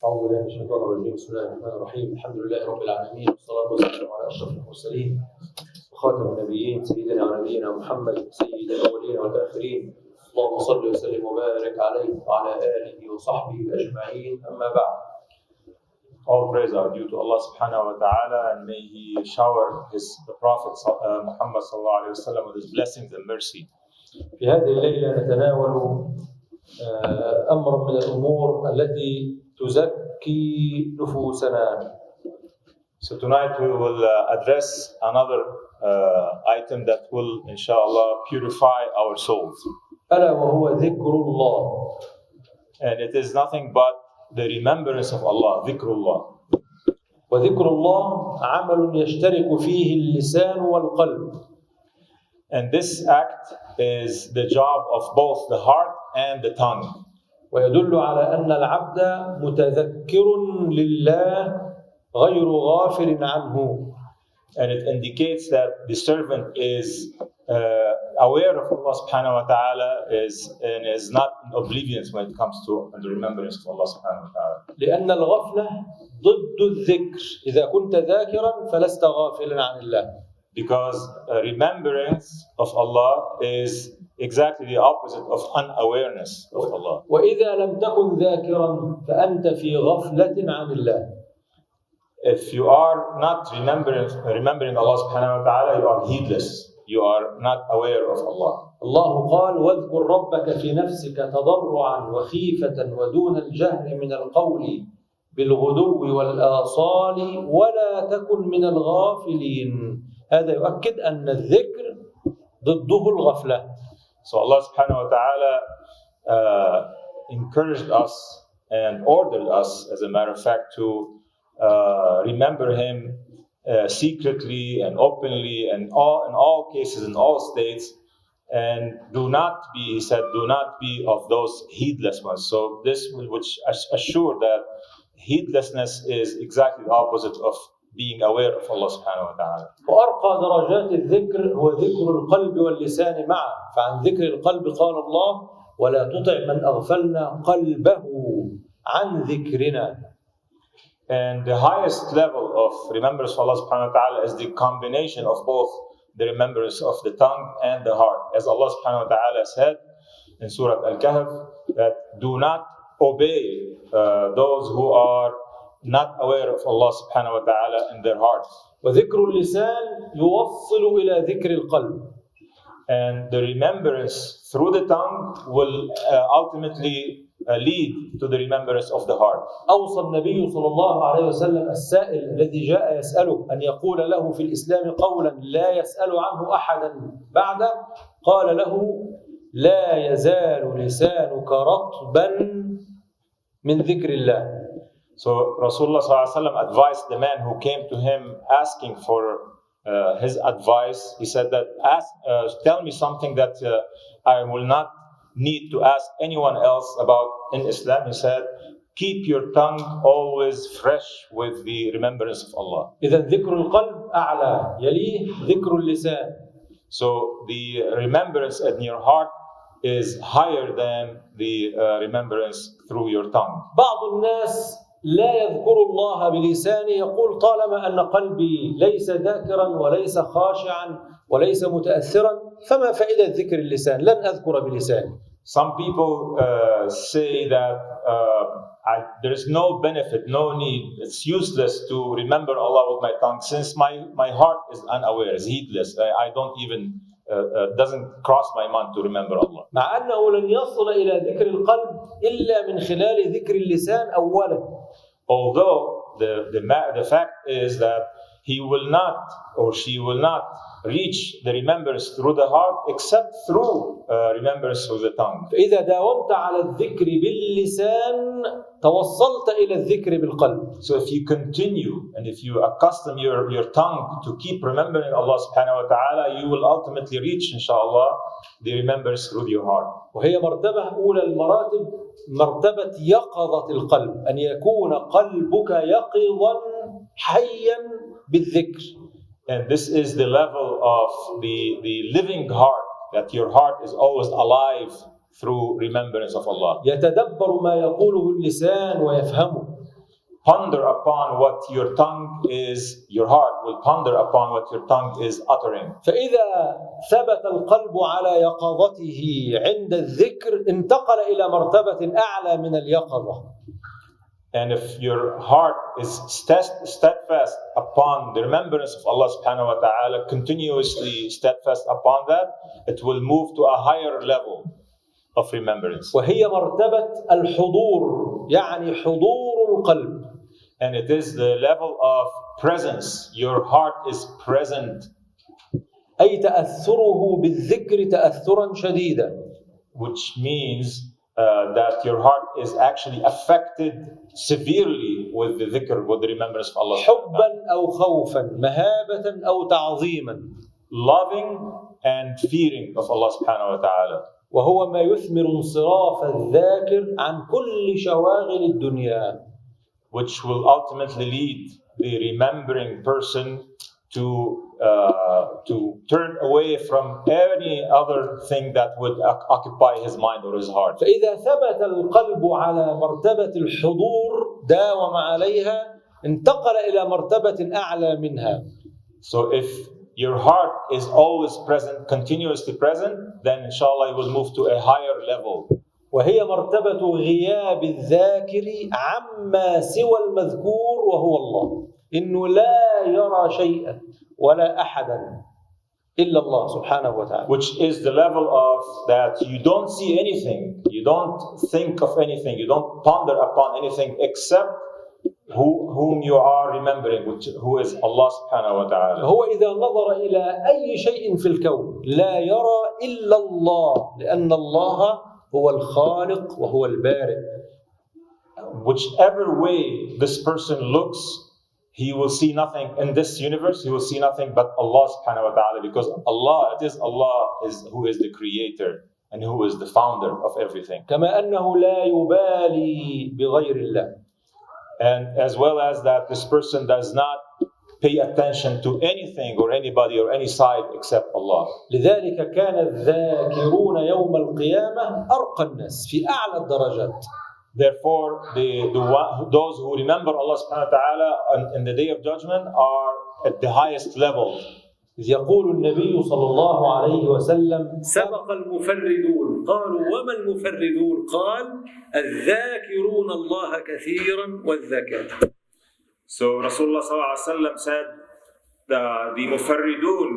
أعوذ بالله من الشيطان الرجيم. بسم الله الرحمن الرحيم. الحمد لله رب العالمين، والصلاة والسلام على أشرف المرسلين وخاتم النبيين سيدنا ونبينا محمد سيد الأولين والآخرين. اللهم صل وسلم وبارك عليه وعلى آله وصحبه أجمعين. أما بعد. All praise are due to Allah subhanahu wa ta'ala, and may He shower the Prophet Muhammad sallallahu alayhi wa sallam with His blessings and mercy. في هذه الليلة نتناول أمر من الأمور التي تزكي نفوسنا. So tonight we will address another item that will, inshallah, purify our souls. ألا وهو ذكر الله. And it is nothing but the remembrance of Allah, dhikrullah. وذكر الله عمل يشترك فيه اللسان والقلب. And this act is the job of both the heart and the tongue. ويدل على أن العبد متذكر لله غير غافل عنه. And it indicates that the servant is aware of Allah subhanahu wa ta'ala and is not in oblivion when it comes to the remembrance of Allah subhanahu wa ta'ala. لأن الغفلة ضد الذكر. إذا كنت ذاكرا فلست غافلا عن الله. Because remembrance of Allah is exactly the opposite of unawareness of Allah. وإذا لم تكن ذاكرا فأنت في غفلة عن الله. If you are not remembering Allah subhanahu wa ta'ala, you are heedless. You are not aware of Allah. الله قال: واذكر ربك في نفسك تضرعا وخيفة ودون الجهر من القول بالغدو والآصال ولا تكن من الغافلين. هذا يؤكد أن الذكر ضده الغفلة. So Allah subhanahu wa ta'ala encouraged us and ordered us, as a matter of fact, to remember Him secretly and openly and in all cases, in all states, and do not be, He said, do not be of those heedless ones. So this which assure that heedlessness is exactly the opposite of being aware of Allah subhanahu wa ta'ala. وأرقى درجات الذكر هو ذكر القلب واللسان معا. فعن ذكر القلب قال الله: ولا تطع من أغفلنا قلبه عن ذكرنا. And the highest level of remembrance of Allah subhanahu wa ta'ala is the combination of both the remembrance of the tongue and the heart. As Allah subhanahu wa ta'ala said in Surah Al-Kahf, that do not obey those who are not aware of Allah subhanahu wa ta'ala in their hearts. وذكر اللسان يوصل إلى ذكر القلب. And the remembrance through the tongue will ultimately lead to the remembrance of the heart. أوصى النبي صلى الله عليه وسلم السائل الذي جاء يسأله أن يقول له في الإسلام قولا لا يسأل عنه أحدا بعده. قال له: لا يزال لسانك رطبا من ذكر الله. So Rasulullah sallallahu alaihi wasallam advised the man who came to him asking for his advice. He said that tell me something that I will not need to ask anyone else about in Islam. He said, keep your tongue always fresh with the remembrance of Allah. إذا ذكر القلب أعلى يليه ذكر اللسان. So the remembrance in your heart is higher than the remembrance through your tongue. بعض الناس لا يذكر الله بلسانه، يقول طالما أن قلبي ليس ذاكرا وليس خاشعا وليس متأثرا فما فائدة ذكر اللسان؟ لن أذكر بلساني. Some people say that there is no benefit, no need. It's useless to remember Allah with my tongue since my heart is unaware, is heedless. I don't even doesn't cross my mind to remember Allah. مع أنه لن يصل إلى ذكر القلب إلا من خلال ذكر اللسان أولا. Although the fact is that he will not or she will not reach the remembrance through the heart except through remembrance through the tongue. فإذا داومت على الذكر باللسان توصلت إلى الذكر بالقلب. So if you continue and if you accustom your tongue to keep remembering Allah subhanahu wa ta'ala, you will ultimately reach, inshallah, the remembrance through your heart. وهي مرتبة أولى المراتب، مرتبة يقظة القلب، أن يكون قلبك يقظا حيا بالذكر. And this is the level of the living heart, that your heart is always alive through remembrance of Allah. يتدبر ما يقوله اللسان ويفهمه. ponder upon what your tongue is, your heart will ponder upon what your tongue is uttering. فإذا ثبت القلب على يقظته عند الذكر انتقل إلى مرتبة أعلى من اليقظة. And if your heart is steadfast upon the remembrance of Allah subhanahu wa ta'ala, continuously steadfast upon that, it will move to a higher level of remembrance. وهي مرتبة الحضور، يعني حضور القلب. And it is the level of presence. Your heart is present. أي تأثره بالذكر تأثرا شديدا. Which means that your heart is actually affected severely with the dhikr, with the remembrance of Allah. حبا أو خوفا، مهابة أو تعظيما. Loving and fearing of Allah subhanahu wa ta'ala. وهو ما يثمر انصراف الذاكر عن كل شواغل الدنيا. Which will ultimately lead the remembering person to turn away from any other thing that would occupy his mind or his heart. فإذا ثبت القلب على مرتبة الحضور داوم عليها انتقل إلى مرتبة أعلى منها. So if your heart is always present, continuously present, then inshallah you will move to a higher level. وهي مرتبة غياب الذاكر عما سوى المذكور وهو الله. إنه لا يرى شيئا ولا أحدا إلا الله سبحانه وتعالى. Which is the level of that you don't see anything, you don't think of anything, you don't ponder upon anything except whom you are remembering, who is Allah subhanahu wa ta'ala. هو إذا نظر إلى أي شيء في الكون لا يرى إلا الله، لأن الله هو الخالق وهو البارئ. Whichever way this person looks, he will see nothing in this universe, he will see nothing but Allah subhanahu wa ta'ala, because Allah is who is the creator and who is the founder of everything. كما أنه لا يبالي بغير الله. And as well as that this person does not pay attention to anything or anybody or any side except Allah. لذلك كان الذاكرون يوم القيامة أرقى الناس في أعلى الدرجات. Therefore, those who remember Allah subhanahu wa ta'ala in the day of judgment are at the highest level. إذ يقول النبي صلى الله عليه وسلم: سبق المفردون. قالوا: وما المفردون؟ قال: الذاكرون الله كثيرا والذاكرات. So Rasulullah sallallahu alaihi wasallam said the mufarridun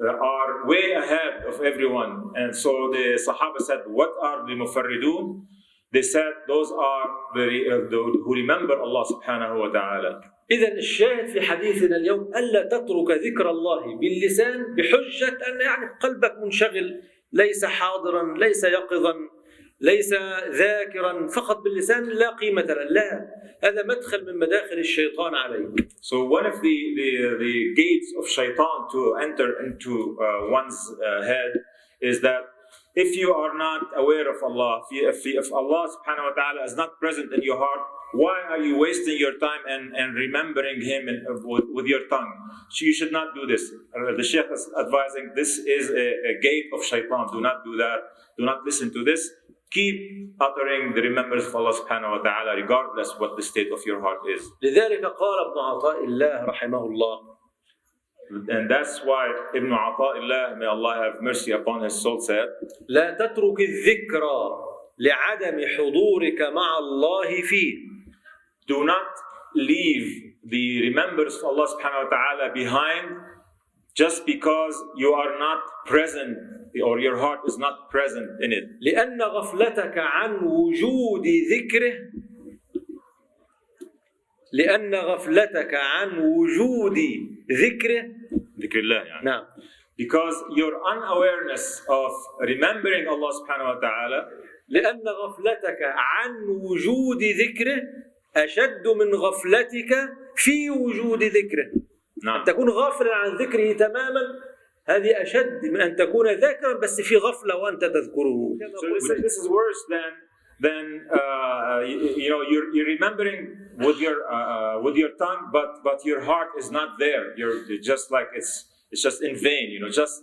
are way ahead of everyone, and so the Sahaba said, "What are the mufarridun?" They said, "Those are who remember Allah subhanahu wa ta'ala." إذن الشاهد في حديثنا اليوم ألا تترك ذكر الله باللسان بحجة أن يعني قلبك منشغل، ليس حاضرا، ليس يقظا، ليس ذاكرا، فقط باللسان لا قيمة له. لا، هذا مدخل من مداخل الشيطان عليك. So one of the gates of shaitan to enter into one's head is that if you are not aware of Allah, if Allah subhanahu wa ta'ala is not present in your heart, why are you wasting your time and remembering Him with your tongue? So you should not do this. The Sheikh is advising this is a gate of shaitan. Do not do that. Do not listen to this. Keep uttering the remembrance of Allah subhanahu wa ta'ala regardless what the state of your heart is. لذلك قال ابن عطاء الله رحمه الله. And that's why Ibn Ata'illah, may Allah have mercy upon his soul, said, لا تترك الذكرى لعدم حضورك مع الله فيه. Do not leave the remembrance of Allah subhanahu wa ta'ala behind just because you are not present or your heart is not present in it. لأن غفلتك عن وجود ذكره لأن غفلتك عن وجود ذكره ذكر الله يعني. نعم. Because your unawareness of remembering Allah subhanahu wa ta'ala, لأن غفلتك عن وجود ذكره أشد من غفلتك في وجود ذكره. نعم. أن تكون غافلا عن ذكره تماما هذه أشد من أن تكون ذاكرا بس في غفلة وأنت تذكره. So this is worse than you're remembering with your tongue, but your heart is not there. You're just like it's just in vain, just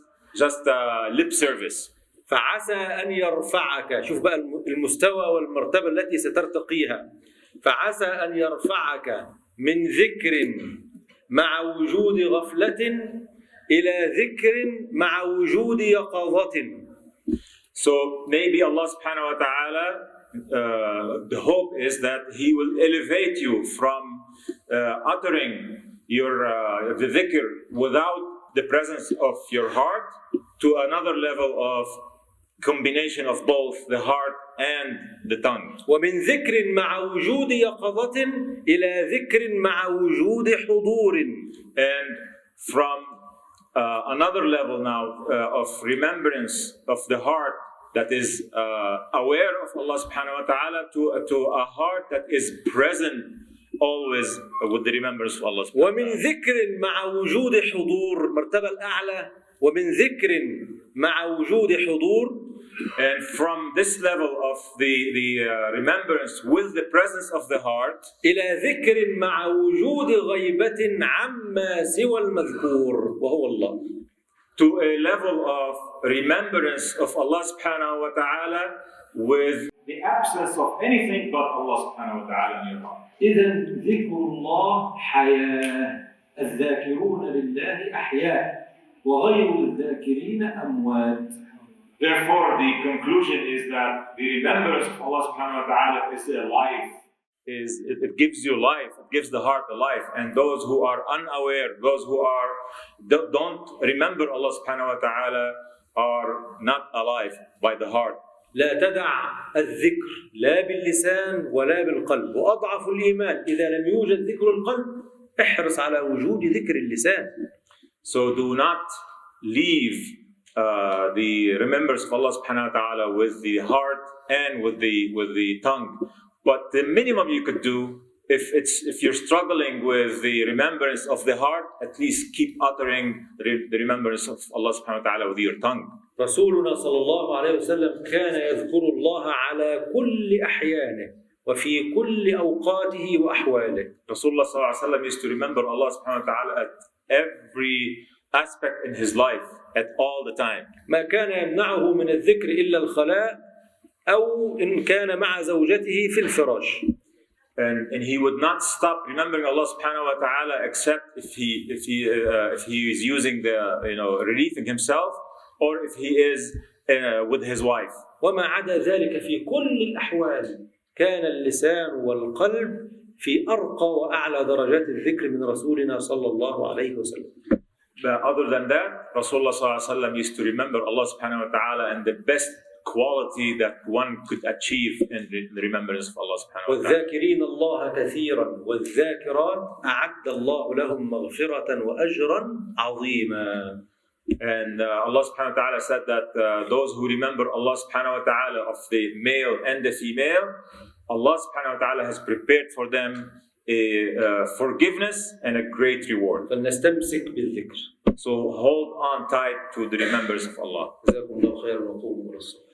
lip service. فعسى أن يرفعك. شوف بقى المستوى والمرتبة التي سترتقيها. فعسى أن يرفعك من ذكر مع وجود غفلة إلى ذكر مع وجود يقظة. So maybe Allah subhanahu wa ta'ala, the hope is that He will elevate you from uttering the dhikr without the presence of your heart to another level of combination of both the heart and the tongue. ومن ذكر مع وجود يقظة إلى ذكر مع وجود حضور. And from another level now of remembrance of the heart that is aware of Allah subhanahu wa ta'ala to a heart that is present always with the remembrance of Allah subhanahu wa ta'ala. ومن ذكر مع وجود حضور مرتبة الأعلى ومن ذكر مع وجود حضور. And from this level of the remembrance with the presence of the heart إلى ذكر مع وجود غيبة عما سوى المذكور وهو الله. To a level of remembrance of Allah subhanahu wa ta'ala with the absence of anything but Allah subhanahu wa ta'ala in your heart. إذن ذكر الله حياة. الذاكرون لله أحياء وغير الذاكرين أموات. Therefore, the conclusion is that the remembrance of Allah subhanahu wa ta'ala is a life. It gives you life, it gives the heart a life. And those who are unaware, those who don't remember Allah subhanahu wa ta'ala are not alive by the heart. لا تدع الذكر لا باللسان ولا بالقلب. وأضعف الإيمان إذا لم يوجد ذكر القلب احرص على وجود ذكر اللسان. So do not leave the remembrance of Allah subhanahu wa ta'ala with the heart and with the tongue. But the minimum you could do, if you're struggling with the remembrance of the heart, at least keep uttering the remembrance of Allah subhanahu wa ta'ala with your tongue. رسولنا صلى الله عليه وسلم كان يذكر الله على كل أحيانه وفي كل أوقاته وأحواله. Rasulullah sallallahu alaihi wasallam used to remember Allah subhanahu wa ta'ala at every aspect in his life, at all the time. ما كان يمنعه من الذكر إلا الخلاء أو إن كان مع زوجته في الفراش. And he would not stop remembering Allah subhanahu wa ta'ala except if he is using relieving himself or if he is with his wife. وما عدا ذلك في كل الأحوال كان اللسان والقلب في أرقى وأعلى درجات الذكر من رسولنا صلى الله عليه وسلم. But other than that, Rasulullah sallallahu alaihi wasallam used to remember Allah subhanahu wa ta'ala and the best quality that one could achieve in the remembrance of Allah subhanahu wa ta'ala. والذاكرين الله كثيرا والذاكرات أعد الله لهم مغفرة وأجرا عظيما. And Allah subhanahu wa ta'ala said that those who remember Allah subhanahu wa ta'ala of the male and the female, Allah subhanahu wa ta'ala has prepared for them a forgiveness and a great reward. فلنستمسك بالذكر. So hold on tight to the remembrance of Allah. جزاكم الله خيرا وقوموا إلى الصلاة.